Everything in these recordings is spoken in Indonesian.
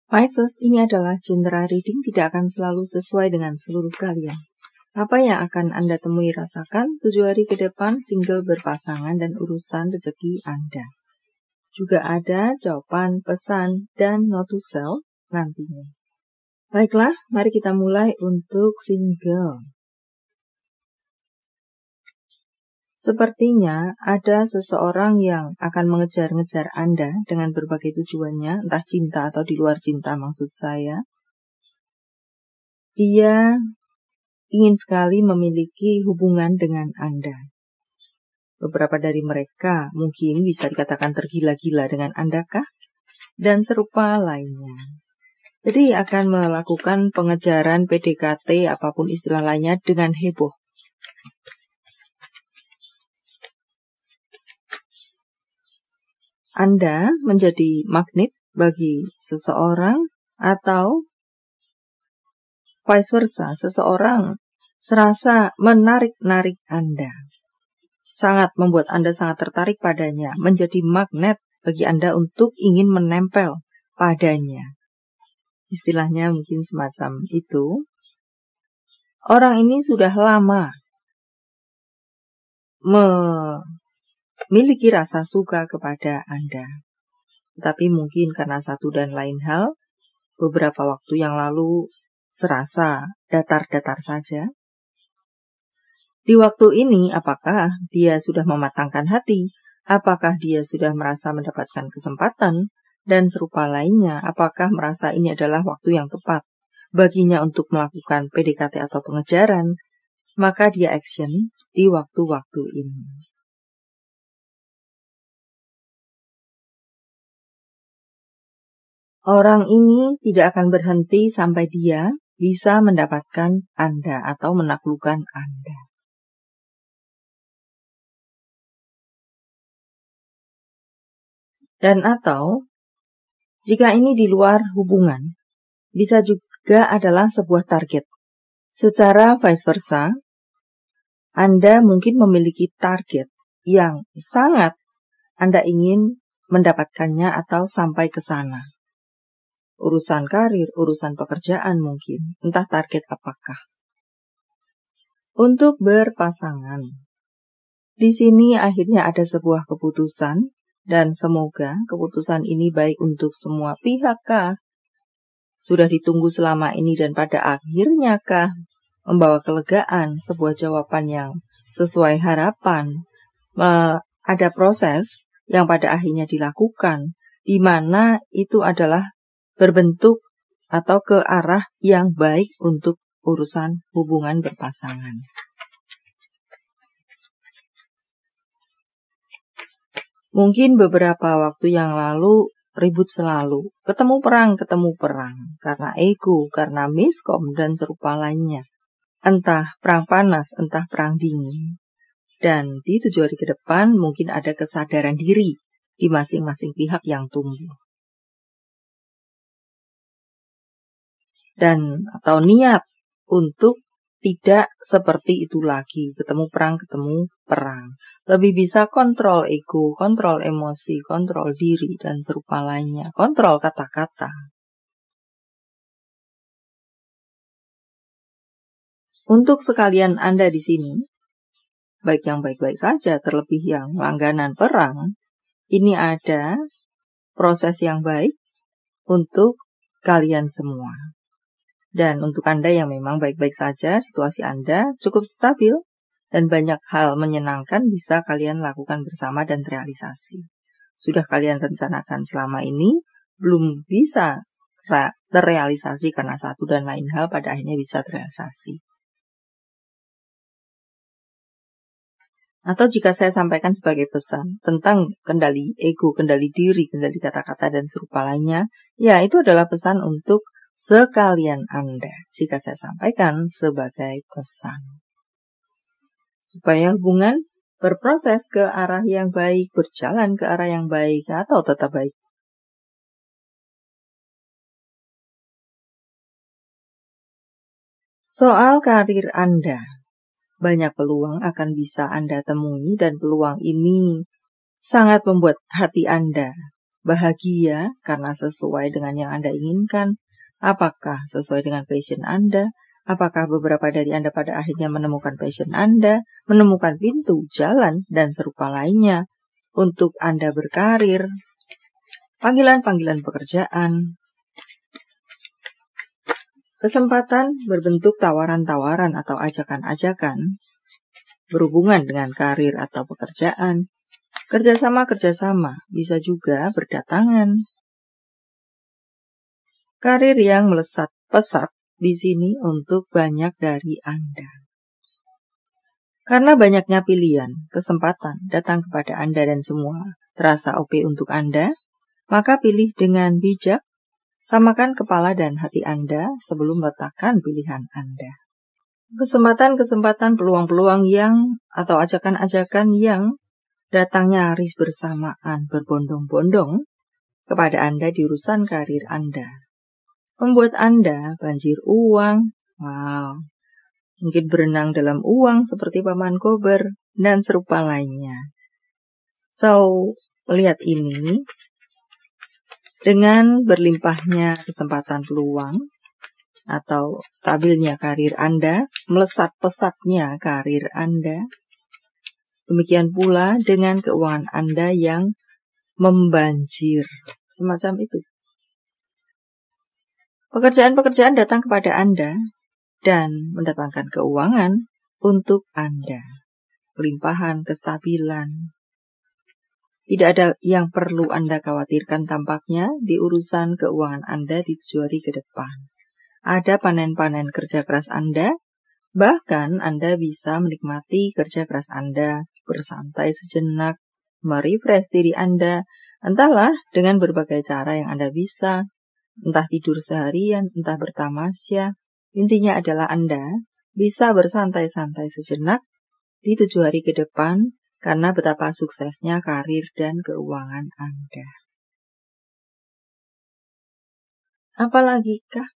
Pisces, ini adalah general reading, tidak akan selalu sesuai dengan seluruh kalian. Apa yang akan Anda temui rasakan 7 hari ke depan, single berpasangan dan urusan rezeki Anda. Juga ada jawaban, pesan, dan note to self nantinya. Baiklah, mari kita mulai untuk single. Sepertinya ada seseorang yang akan mengejar-ngejar Anda dengan berbagai tujuannya, entah cinta atau di luar cinta maksud saya. Dia ingin sekali memiliki hubungan dengan Anda. Beberapa dari mereka mungkin bisa dikatakan tergila-gila dengan Anda kah? Dan serupa lainnya. Jadi akan melakukan pengejaran PDKT apapun istilah lainnya dengan heboh. Anda menjadi magnet bagi seseorang atau vice versa, seseorang serasa menarik-narik Anda. Sangat membuat Anda sangat tertarik padanya, menjadi magnet bagi Anda untuk ingin menempel padanya. Istilahnya mungkin semacam itu. Orang ini sudah lama memiliki rasa suka kepada Anda. Tapi mungkin karena satu dan lain hal, beberapa waktu yang lalu serasa datar-datar saja. Di waktu ini, apakah dia sudah mematangkan hati? Apakah dia sudah merasa mendapatkan kesempatan? Dan serupa lainnya, apakah merasa ini adalah waktu yang tepat baginya untuk melakukan PDKT atau pengejaran? Maka dia action di waktu-waktu ini. Orang ini tidak akan berhenti sampai dia bisa mendapatkan Anda atau menaklukkan Anda. Dan atau, jika ini di luar hubungan, bisa juga adalah sebuah target. Secara vice versa, Anda mungkin memiliki target yang sangat Anda ingin mendapatkannya atau sampai ke sana. Urusan karir, urusan pekerjaan mungkin, entah target apakah. Untuk berpasangan, di sini akhirnya ada sebuah keputusan, dan semoga keputusan ini baik untuk semua pihak kah? Sudah ditunggu selama ini dan pada akhirnya kah? Membawa kelegaan, sebuah jawaban yang sesuai harapan. Ada proses yang pada akhirnya dilakukan, di mana itu adalah berbentuk atau ke arah yang baik untuk urusan hubungan berpasangan. Mungkin beberapa waktu yang lalu ribut selalu, ketemu perang, karena ego, karena miskom dan serupa lainnya. Entah perang panas, entah perang dingin. Dan di 7 hari ke depan mungkin ada kesadaran diri di masing-masing pihak yang tumbuh. Dan atau niat untuk tidak seperti itu lagi, ketemu perang. Lebih bisa kontrol ego, kontrol emosi, kontrol diri, dan serupa lainnya. Kontrol kata-kata. Untuk sekalian Anda di sini, baik yang baik-baik saja, terlebih yang langganan perang, ini ada proses yang baik untuk kalian semua. Dan untuk Anda yang memang baik-baik saja, situasi Anda cukup stabil dan banyak hal menyenangkan bisa kalian lakukan bersama dan terrealisasi. Sudah kalian rencanakan selama ini, belum bisa terrealisasi karena satu dan lain hal pada akhirnya bisa terrealisasi. Atau jika saya sampaikan sebagai pesan tentang kendali ego, kendali diri, kendali kata-kata dan serupa lainnya, ya itu adalah pesan untuk sekalian Anda, jika saya sampaikan sebagai pesan. Supaya hubungan berproses ke arah yang baik, berjalan ke arah yang baik, atau tetap baik. Soal karir Anda, banyak peluang akan bisa Anda temui dan peluang ini sangat membuat hati Anda bahagia karena sesuai dengan yang Anda inginkan? Apakah sesuai dengan passion Anda? Apakah beberapa dari Anda pada akhirnya menemukan passion Anda, menemukan pintu, jalan, dan serupa lainnya untuk Anda berkarir? Panggilan-panggilan pekerjaan. Kesempatan berbentuk tawaran-tawaran atau ajakan-ajakan berhubungan dengan karir atau pekerjaan. Kerjasama-kerjasama bisa juga berdatangan. Karir yang melesat pesat di sini untuk banyak dari Anda. Karena banyaknya pilihan, kesempatan datang kepada Anda dan semua terasa oke untuk Anda, maka pilih dengan bijak, samakan kepala dan hati Anda sebelum letakkan pilihan Anda. Kesempatan-kesempatan, peluang-peluang yang atau ajakan-ajakan yang datang nyaris bersamaan berbondong-bondong kepada Anda di urusan karir Anda. Membuat Anda banjir uang, mungkin berenang dalam uang seperti Paman Kober, dan serupa lainnya. So, lihat ini, dengan berlimpahnya kesempatan peluang, atau stabilnya karir Anda, melesat pesatnya karir Anda, demikian pula dengan keuangan Anda yang membanjir, semacam itu. Pekerjaan-pekerjaan datang kepada Anda dan mendatangkan keuangan untuk Anda. Kelimpahan, kestabilan. Tidak ada yang perlu Anda khawatirkan tampaknya di urusan keuangan Anda di 7 hari ke depan. Ada panen-panen kerja keras Anda, bahkan Anda bisa menikmati kerja keras Anda, bersantai sejenak, merefresh diri Anda, entahlah dengan berbagai cara yang Anda bisa. Entah tidur seharian, entah bertamasya, intinya adalah Anda bisa bersantai-santai sejenak di 7 hari ke depan karena betapa suksesnya karir dan keuangan Anda. Apalagi kah?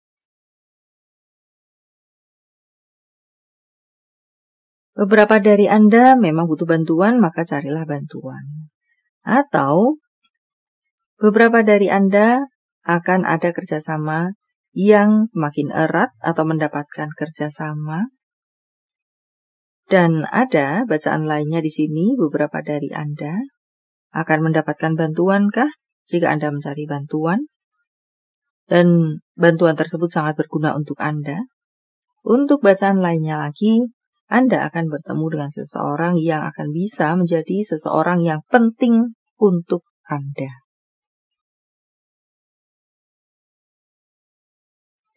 Beberapa dari Anda memang butuh bantuan, maka carilah bantuan. Atau beberapa dari Anda akan ada kerjasama yang semakin erat atau mendapatkan kerjasama. Dan ada bacaan lainnya di sini, beberapa dari Anda akan mendapatkan bantuan kah jika Anda mencari bantuan? Dan bantuan tersebut sangat berguna untuk Anda. Untuk bacaan lainnya lagi, Anda akan bertemu dengan seseorang yang akan bisa menjadi seseorang yang penting untuk Anda.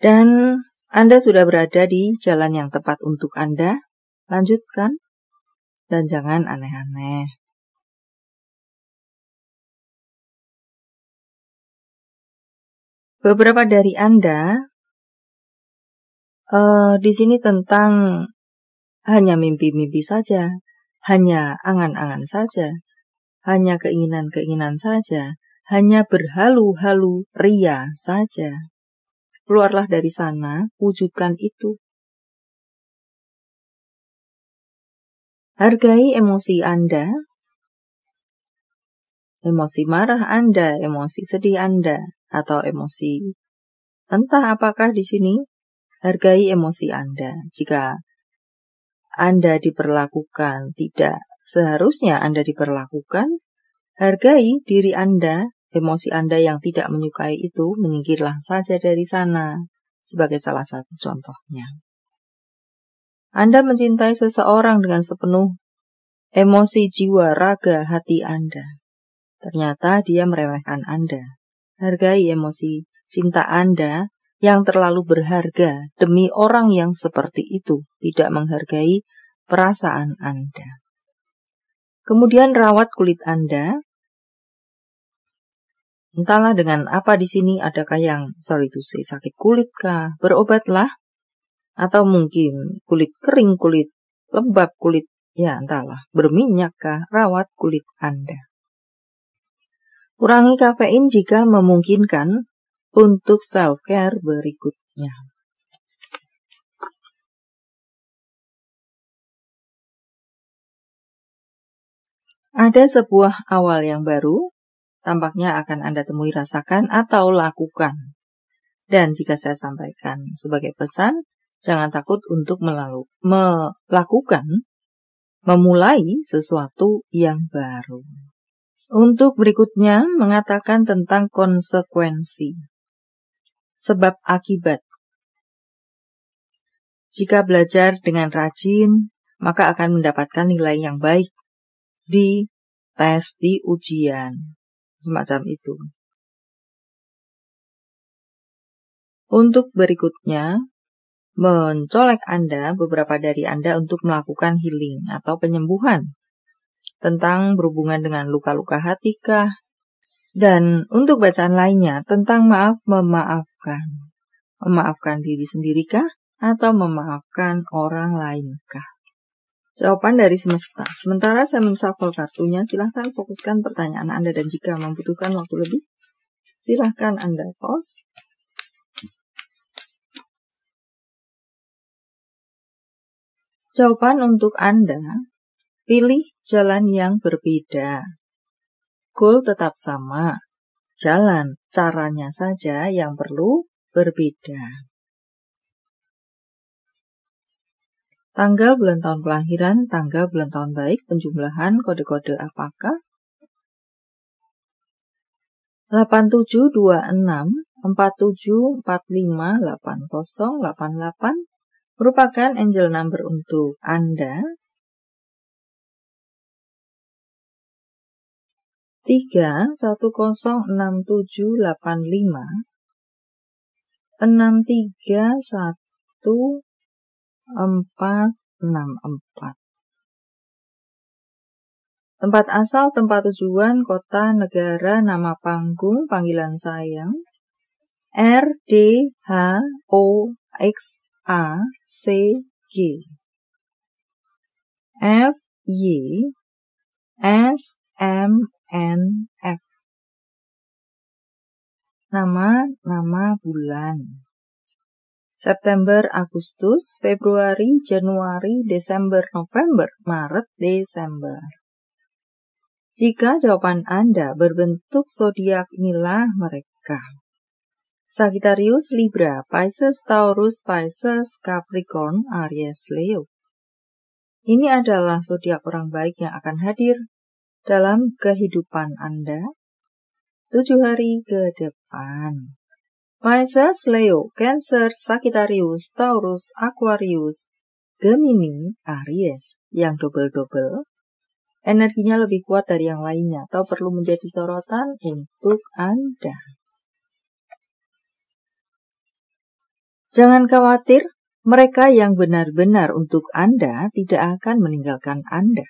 Dan Anda sudah berada di jalan yang tepat untuk Anda. Lanjutkan dan jangan aneh-aneh. Beberapa dari Anda di sini tentang hanya mimpi-mimpi saja, hanya angan-angan saja, hanya keinginan-keinginan saja, hanya berhalu-halu ria saja. Keluarlah dari sana, wujudkan itu. Hargai emosi Anda, emosi marah Anda, emosi sedih Anda, atau emosi entah apakah di sini. Hargai emosi Anda. Jika Anda diperlakukan tidak seharusnya Anda diperlakukan, hargai diri Anda. Emosi Anda yang tidak menyukai itu, menyingkirlah saja dari sana, sebagai salah satu contohnya. Anda mencintai seseorang dengan sepenuh emosi, jiwa, raga, hati Anda. Ternyata dia meremehkan Anda. Hargai emosi cinta Anda yang terlalu berharga demi orang yang seperti itu, tidak menghargai perasaan Anda. Kemudian rawat kulit Anda. Entahlah dengan apa di sini, adakah yang sakit kulit kah? Berobatlah. Atau mungkin kulit kering, kulit lembab, kulit entahlah, berminyak kah? Rawat kulit Anda. Kurangi kafein jika memungkinkan untuk self-care berikutnya. Ada sebuah awal yang baru tampaknya akan Anda temui, rasakan, atau lakukan. Dan jika saya sampaikan sebagai pesan, jangan takut untuk melakukan, memulai sesuatu yang baru. Untuk berikutnya, mengatakan tentang konsekuensi. Sebab akibat. Jika belajar dengan rajin, maka akan mendapatkan nilai yang baik di tes, di ujian. Semacam itu. Untuk berikutnya, mencolek Anda, beberapa dari Anda untuk melakukan healing atau penyembuhan tentang berhubungan dengan luka-luka hatikah, dan untuk bacaan lainnya tentang maaf memaafkan. Memaafkan diri sendirikah atau memaafkan orang lainkah? Jawaban dari semesta. Sementara saya menshuffle kartunya, silahkan fokuskan pertanyaan Anda, dan jika membutuhkan waktu lebih, silahkan Anda pause. Jawaban untuk Anda, pilih jalan yang berbeda. Goal tetap sama, jalan, caranya saja yang perlu berbeda. Tanggal, bulan, tahun kelahiran, tanggal, bulan, tahun baik, penjumlahan, kode-kode apakah? 8726 4745 8088 merupakan angel number untuk Anda. 3106785 631 464. Tempat asal, tempat tujuan, kota, negara, nama panggung, panggilan sayang, RDHOXACG FYSMNF. Nama bulan. September, Agustus, Februari, Januari, Desember, November, Maret, Desember. Jika jawaban Anda berbentuk zodiak, inilah mereka. Sagittarius, Libra, Pisces, Taurus, Pisces, Capricorn, Aries, Leo. Ini adalah zodiak orang baik yang akan hadir dalam kehidupan Anda 7 hari ke depan. Pisces, Leo, Cancer, Sagittarius, Taurus, Aquarius, Gemini, Aries yang double-double. Energinya lebih kuat dari yang lainnya atau perlu menjadi sorotan untuk Anda. Jangan khawatir, mereka yang benar-benar untuk Anda tidak akan meninggalkan Anda.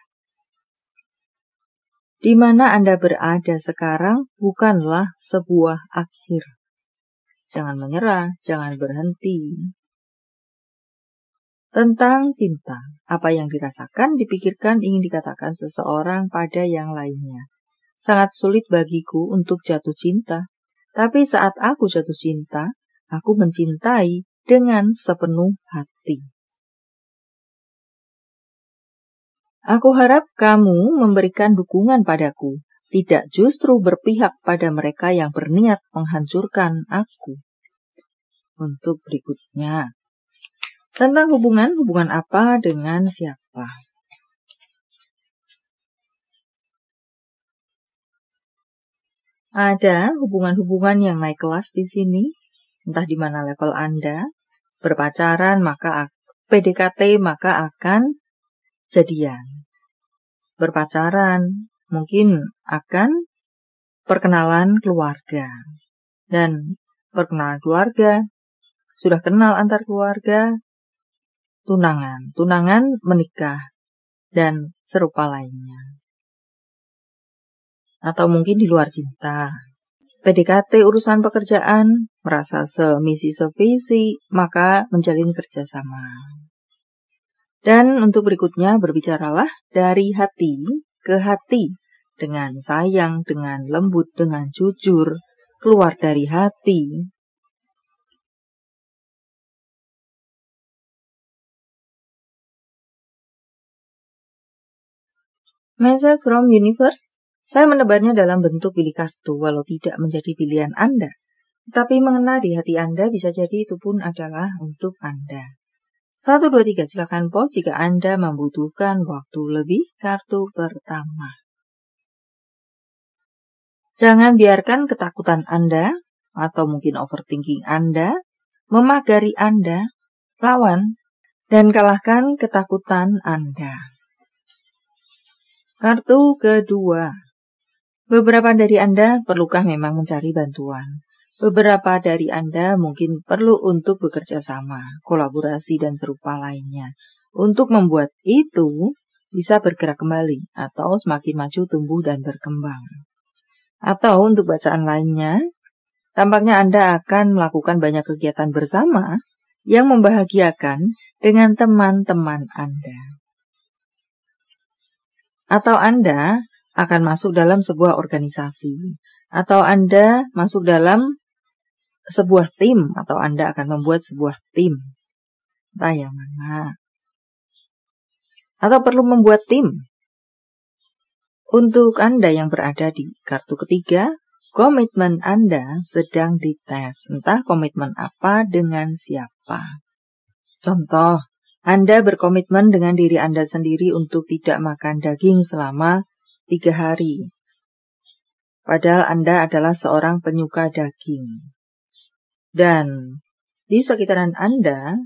Di mana Anda berada sekarang bukanlah sebuah akhir. Jangan menyerah, jangan berhenti. Tentang cinta, apa yang dirasakan, dipikirkan, ingin dikatakan seseorang pada yang lainnya. Sangat sulit bagiku untuk jatuh cinta, tapi saat aku jatuh cinta, aku mencintai dengan sepenuh hati. Aku harap kamu memberikan dukungan padaku, tidak justru berpihak pada mereka yang berniat menghancurkan aku. Untuk berikutnya, tentang hubungan apa dengan siapa? Ada hubungan-hubungan yang naik kelas di sini, entah di mana level Anda. Berpacaran maka PDKT maka akan jadian. Berpacaran mungkin akan perkenalan keluarga. Dan perkenalan keluarga, sudah kenal antar keluarga, tunangan menikah, dan serupa lainnya. Atau mungkin di luar cinta. PDKT urusan pekerjaan, merasa semisi sevisi, maka menjalin kerjasama. Dan untuk berikutnya, berbicaralah dari hati ke hati, dengan sayang, dengan lembut, dengan jujur, keluar dari hati. Message from Universe, Saya menebarnya dalam bentuk pilih kartu, walau tidak menjadi pilihan Anda. Tapi mengena di hati Anda bisa jadi itu pun adalah untuk Anda. 1, 2, 3, silakan pause jika Anda membutuhkan waktu lebih. Kartu pertama. Jangan biarkan ketakutan Anda, atau mungkin overthinking Anda, memagari Anda, lawan, dan kalahkan ketakutan Anda. Kartu kedua. Beberapa dari Anda perlukah memang mencari bantuan? Beberapa dari Anda mungkin perlu untuk bekerja sama, kolaborasi, dan serupa lainnya. Untuk membuat itu bisa bergerak kembali atau semakin maju, tumbuh, dan berkembang. Atau untuk bacaan lainnya, tampaknya Anda akan melakukan banyak kegiatan bersama yang membahagiakan dengan teman-teman Anda. Atau Anda akan masuk dalam sebuah organisasi, atau Anda masuk dalam sebuah tim, atau Anda akan membuat sebuah tim. Entah yang mana. Atau perlu membuat tim. Untuk Anda yang berada di kartu ketiga, komitmen Anda sedang dites. Entah komitmen apa dengan siapa. Contoh, Anda berkomitmen dengan diri Anda sendiri untuk tidak makan daging selama 3 hari. Padahal Anda adalah seorang penyuka daging. Dan di sekitaran Anda,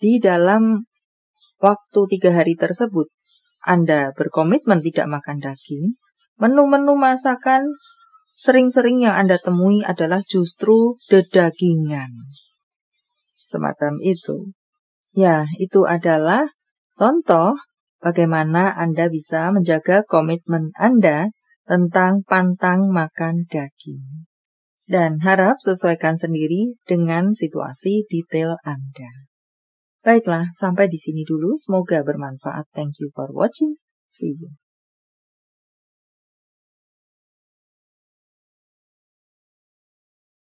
di dalam waktu 3 hari tersebut, Anda berkomitmen tidak makan daging. Menu-menu masakan sering-sering yang Anda temui adalah justru dedagingan. Semacam itu. Ya, itu adalah contoh bagaimana Anda bisa menjaga komitmen Anda tentang pantang makan daging. Dan harap sesuaikan sendiri dengan situasi detail Anda. Baiklah, sampai di sini dulu. Semoga bermanfaat. Thank you for watching. See you.